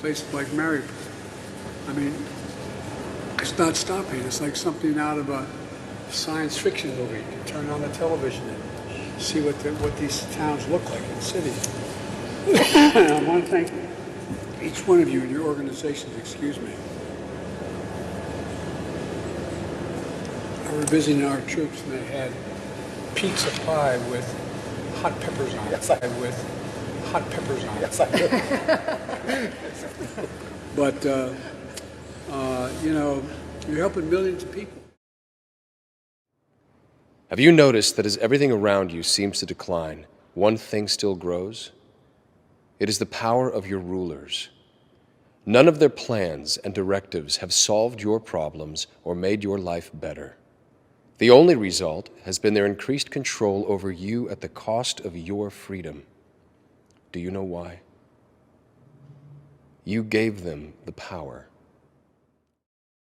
places like Mariupol. I mean, it's not stopping. It's like something out of a science fiction movie. You can turn on the television and see what these towns look like in cities. And I want to thank each one of you and your organizations, excuse me. I was visiting our troops and they had pizza pie with hot peppers on it. Yes, I with hot peppers on it. Yes, I do. But, you know, you're helping millions of people. Have you noticed that as everything around you seems to decline, one thing still grows? It is the power of your rulers. None of their plans and directives have solved your problems or made your life better. The only result has been their increased control over you at the cost of your freedom. Do you know why? You gave them the power.